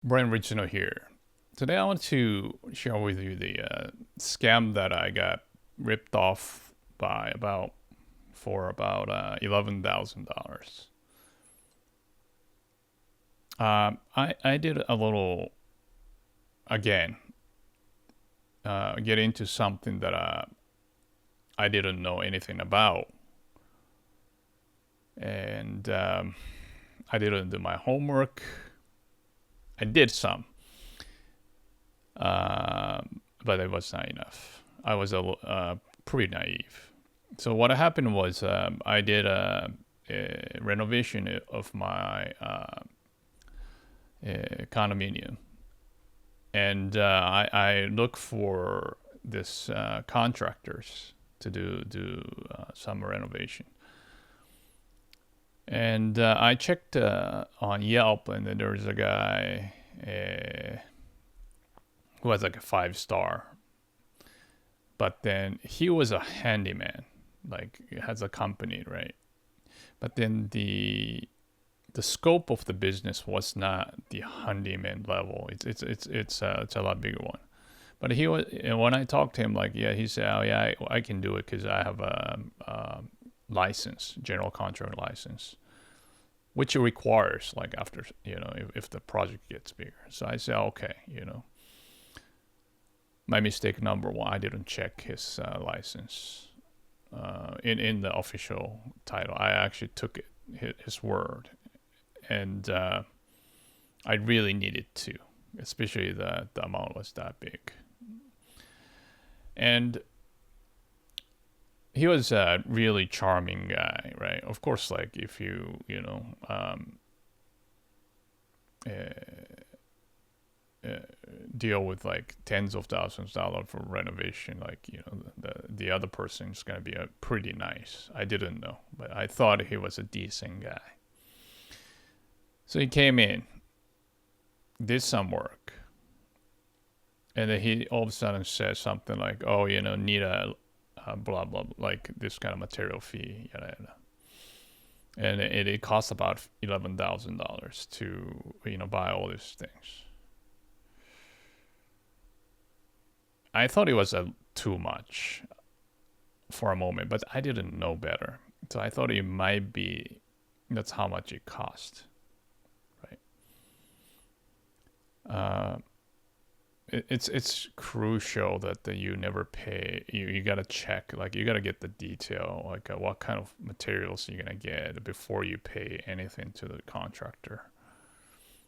Brian Richino here. Today I want to share with you the scam that I got ripped off by about $11,000. I did a little again get into something that I didn't know anything about, and I didn't do my homework. I did some, but it was not enough. I was pretty naive. So what happened was I did a renovation of my condominium, and I looked for this contractors to do some renovation. And I checked on Yelp, and then there was a guy who has like a 5 star, but then he was a handyman, like has a company, right? But then the scope of the business was not the handyman level. It's a lot bigger one. But he was, and when I talked to him, like, yeah, he said, oh yeah, I can do it because I have a license, general contractor license, which it requires, like, after, if the project gets bigger. So I said, okay, my mistake number one, I didn't check his license in the official title. I actually took his word, and I really needed to, especially the amount was that big. And he was a really charming guy, right? Of course, like, if uh, deal with like tens of thousands of dollars for renovation, like, the other person is gonna be pretty nice. I didn't know, but I thought he was a decent guy. So he came in, did some work, and then he all of a sudden said something like, "Oh, need a blah blah, like this kind of material fee, yada yada." And it costs about $11,000 to buy all these things. I thought it was too much for a moment, but I didn't know better. So I thought it might be that's how much it cost, right? It's crucial that you never pay. You gotta check, like, you gotta get the detail, like what kind of materials you're gonna get before you pay anything to the contractor,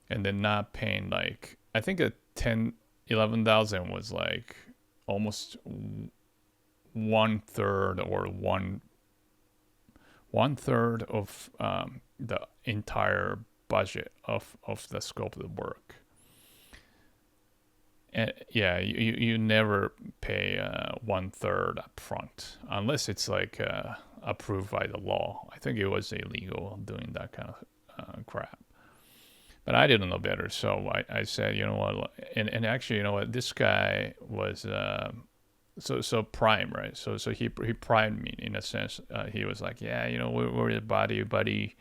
and then not paying, like, I think a 11,000 was like almost 1/3 or one third of the entire budget of the scope of the work. And yeah, you never pay 1/3 up front unless it's like approved by the law. I think it was illegal doing that kind of crap. But I didn't know better, so I said, you know what, and actually, you know what, this guy was so prime, right? So he primed me in a sense. He was like, yeah, we're a buddy.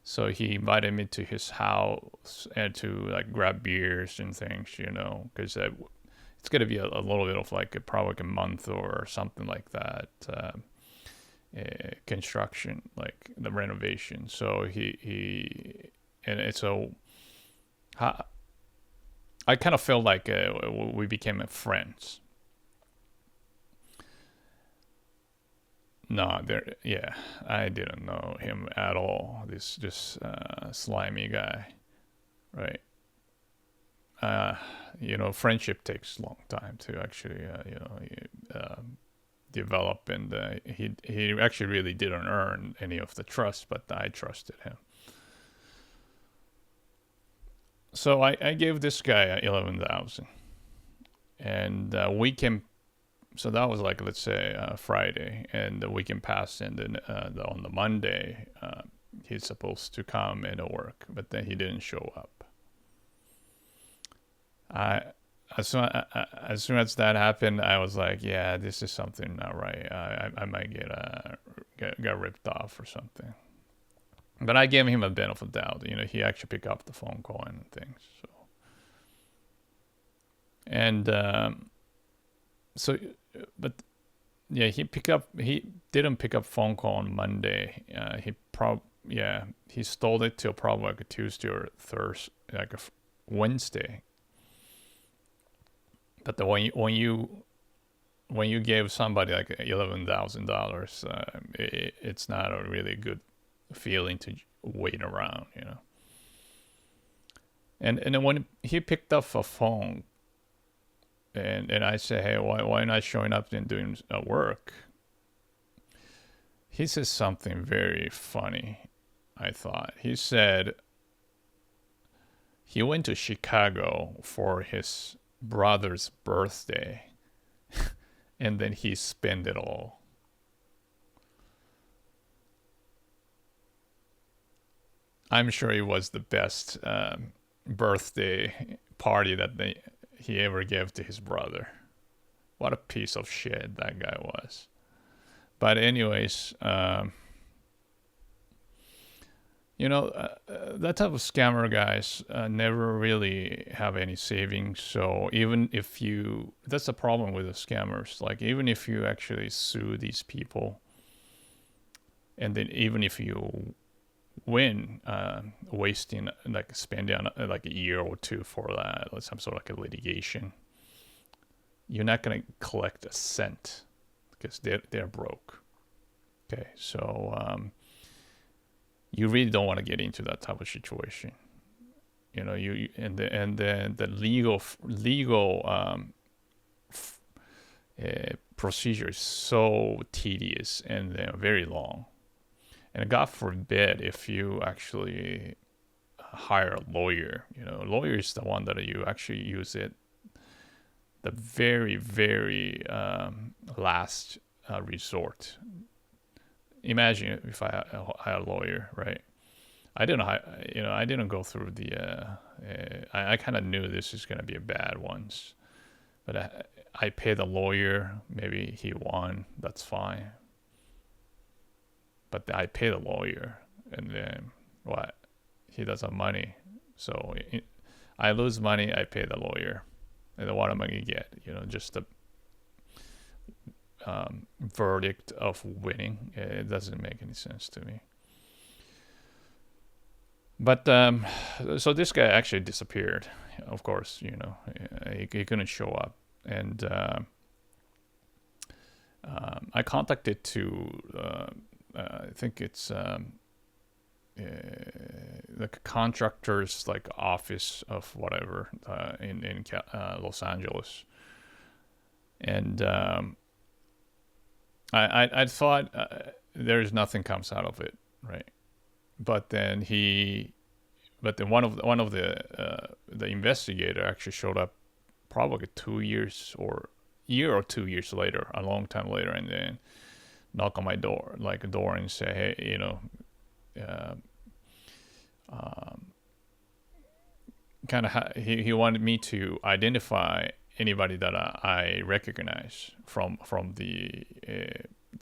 So he invited me to his house and to, like, grab beers and things, because it's gonna be a little bit of like probably like a month or something like that. Construction, like the renovation. So he and so I kind of felt like we became friends. No, yeah, I didn't know him at all. This slimy guy, right? Friendship takes a long time to actually, develop, and he actually really didn't earn any of the trust, but I trusted him. So I gave this guy 11,000, and we can. So that was, like, let's say Friday, and the weekend passed, and then on the Monday, he's supposed to come and work, but then he didn't show up. I as soon as that happened, I was like, yeah, this is something not right. I might get ripped off or something. But I gave him a benefit of the doubt. He actually picked up the phone call and things. So And so, but yeah, he didn't pick up phone call on Monday. He stole it till probably like a Tuesday or Thursday, like a Wednesday. But when you gave somebody like $11,000, it's not a really good feeling to wait around, you know. And then when he picked up a phone, and I said, hey, why not showing up and doing work? He says something very funny, I thought. He said he went to Chicago for his brother's birthday and then he spent it all. I'm sure it was the best birthday party that he ever gave to his brother. What a piece of shit that guy was. But anyways, that type of scammer guys never really have any savings. So even if that's the problem with the scammers. Like even if you actually sue these people, and then even if you win, wasting like spending like a year or two for that, like some sort of like a litigation, you're not gonna collect a cent because they're broke. Okay, so you really don't want to get into that type of situation. You know, and then the legal procedure is so tedious and very long. And God forbid if you actually hire a lawyer. You know, a lawyer is the one that you actually use it the very, very last resort. Imagine if I had a lawyer, right? I didn't go through the. I kind of knew this is gonna be a bad ones, but I paid the lawyer. Maybe he won. That's fine. But I pay the lawyer, and then what? He doesn't have money, so I lose money. I pay the lawyer, and then what am I gonna get? You know, just the verdict of winning. It doesn't make any sense to me. But so this guy actually disappeared. Of course, you know, he couldn't show up, and I contacted to I think it's like a contractor's like office of whatever in Los Angeles, and I thought there's nothing comes out of it, right? But then one of the investigator actually showed up probably 2 years or year or 2 years later, a long time later, and then knock on my door, like a door, and say, hey, you know, kind of he wanted me to identify anybody that I recognize from the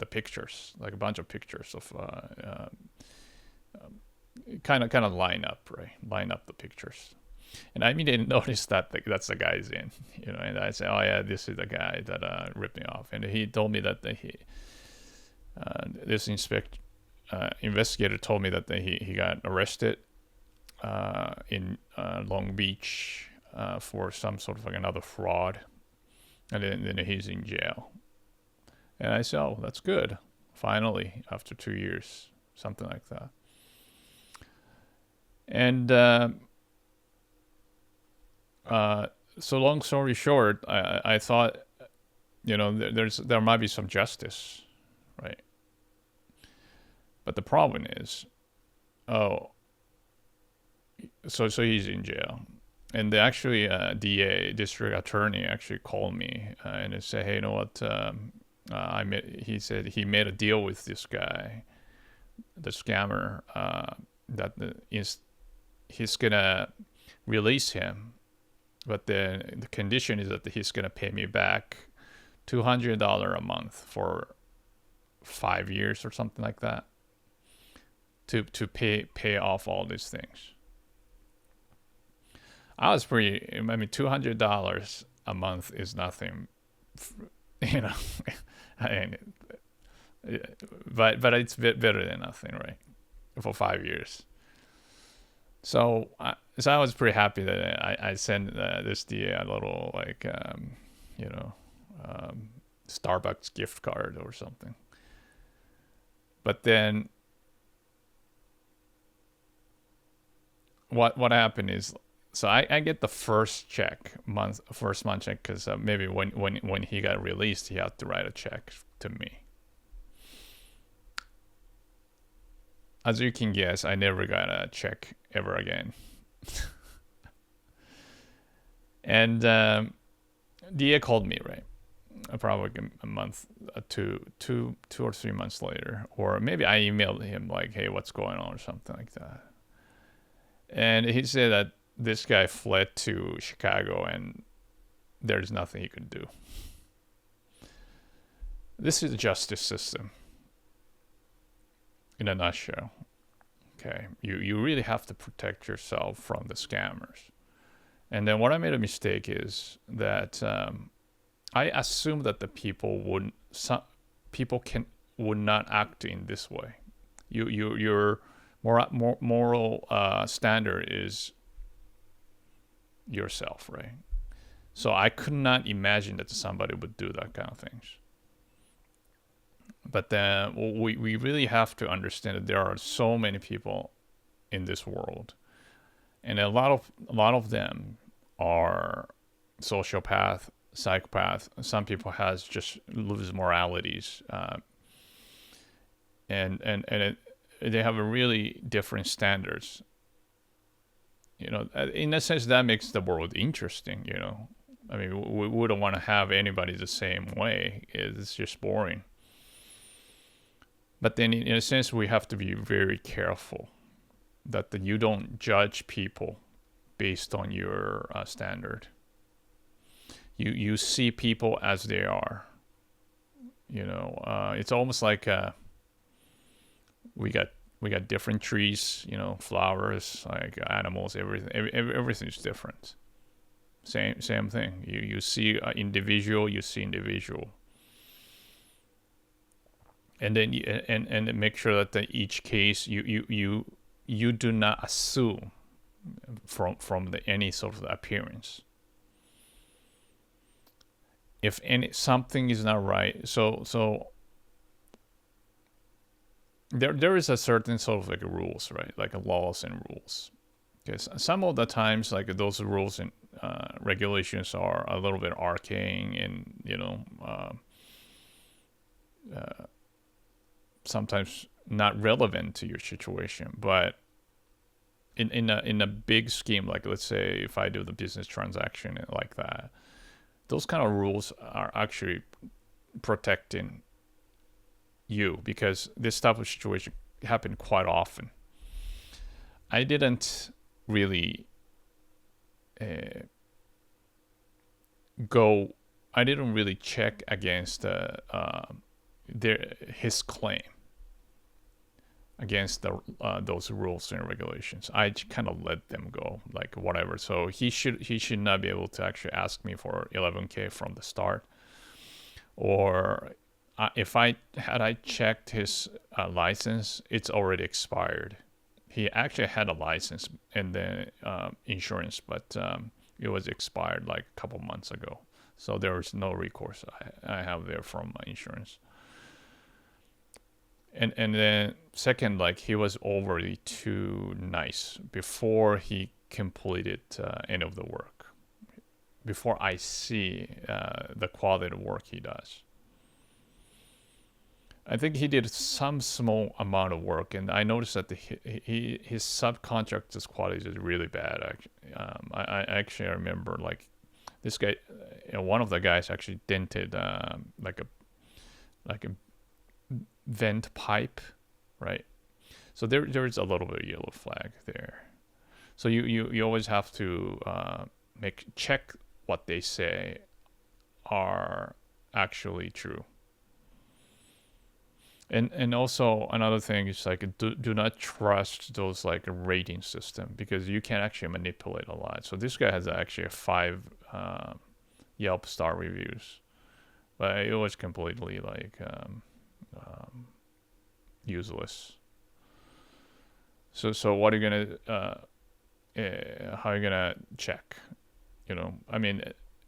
pictures, like a bunch of pictures of kind of line up the pictures. And I immediately noticed that that's the guy's in, you know, and I said, oh yeah, this is the guy that ripped me off. And he told me that this investigator told me that he got arrested in Long Beach for some sort of like another fraud, and then he's in jail. And I said, oh, that's good. Finally, after 2 years, something like that. And so long story short, I thought, you know, there might be some justice, right? But the problem is, so he's in jail, and the actually DA, district attorney, actually called me and said, hey, you know what? He said he made a deal with this guy, the scammer, that he's gonna release him, but then the condition is that he's gonna pay me back $200 a month for 5 years or something like that, to pay off all these things. I mean, $200 a month is nothing, you know. I mean, but it's better than nothing, right? For 5 years. So I was pretty happy that I sent this DA a little like you know Starbucks gift card or something. But then what happened is, so I get the first month check, because maybe when he got released, he had to write a check to me. As you can guess, I never got a check ever again. And DA called me, right? Probably a month, 2 or 3 months later, or maybe I emailed him like, "Hey, what's going on?" or something like that. And he said that this guy fled to Chicago and there's nothing he could do. This is the justice system in a nutshell. Okay, you really have to protect yourself from the scammers. And then what I made a mistake is that I assumed that the people would not act in this way. Your moral standard is yourself, right? So I could not imagine that somebody would do that kind of things. But then we really have to understand that there are so many people in this world, and a lot of them are sociopath, psychopath. Some people has just loose moralities, and they have a really different standards. You know, in a sense, that makes the world interesting. You know, I mean, we wouldn't want to have anybody the same way. It's just boring. But then, in a sense, we have to be very careful that you don't judge people based on your standard. You see people as they are. You know, it's almost like we got different trees, you know, flowers, like animals, everything. Everything's different. Same thing. You see individual, you see individual. And then and make sure that each case you do not assume from any sort of appearance. If something is not right, so there is a certain sort of like rules, right? Like laws and rules. Because some of the times, like those rules and regulations are a little bit arcane, and you know. Sometimes not relevant to your situation, but in a big scheme, like let's say if I do the business transaction like that, those kind of rules are actually protecting you, because this type of situation happened quite often. I didn't really check against his claim against those rules and regulations. I kind of let them go, like whatever. So he should not be able to actually ask me for 11K from the start. Or if I checked his license, it's already expired. He actually had a license and then insurance, but it was expired like a couple months ago. So there was no recourse I have there from my insurance. And then second, like he was already too nice before he completed any of the work. Before I see the quality of work he does. I think he did some small amount of work, and I noticed that his subcontractor's quality is really bad. I remember like this guy, one of the guys actually dented like a vent pipe, right? So there is a little bit of yellow flag there. So you always have to check what they say are actually true. And also another thing is like do not trust those like rating system, because you can actually manipulate a lot. So this guy has actually a Yelp star reviews, but it was completely like useless. So what are you gonna how are you gonna check? I mean,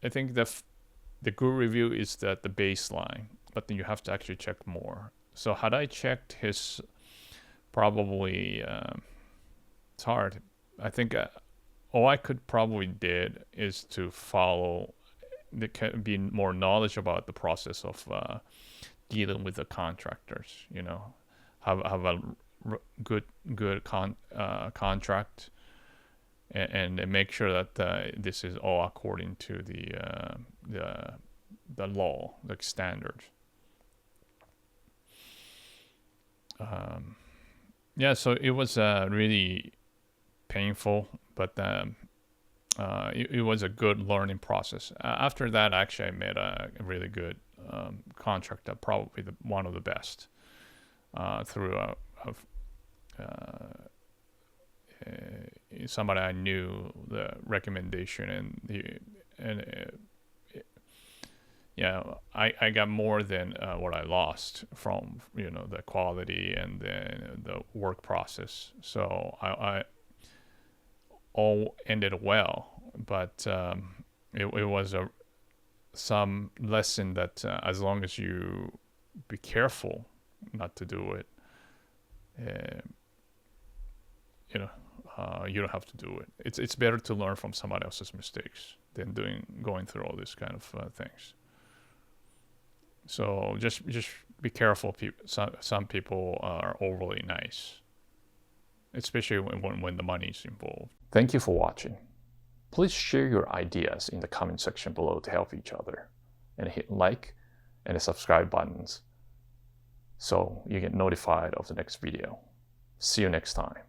I think the good review is that the baseline, but then you have to actually check more. So had I checked his, probably it's hard. I think all I could probably did is to follow, be more knowledge about the process of dealing with the contractors. Have a good contract, and make sure that this is all according to the law, like standards. Yeah, so it was really painful, but it was a good learning process. After that, actually, I met a really good contractor, probably one of the best, through somebody I knew, the recommendation, yeah, I got more than what I lost from the quality and the work process. So I all ended well, but it was some lesson that as long as you be careful not to do it, you don't have to do it. It's better to learn from somebody else's mistakes than going through all these kind of things. So just be careful. Some people are overly nice, especially when the money is involved. Thank you for watching. Please share your ideas in the comment section below to help each other, and hit like and the subscribe buttons so you get notified of the next video. See you next time.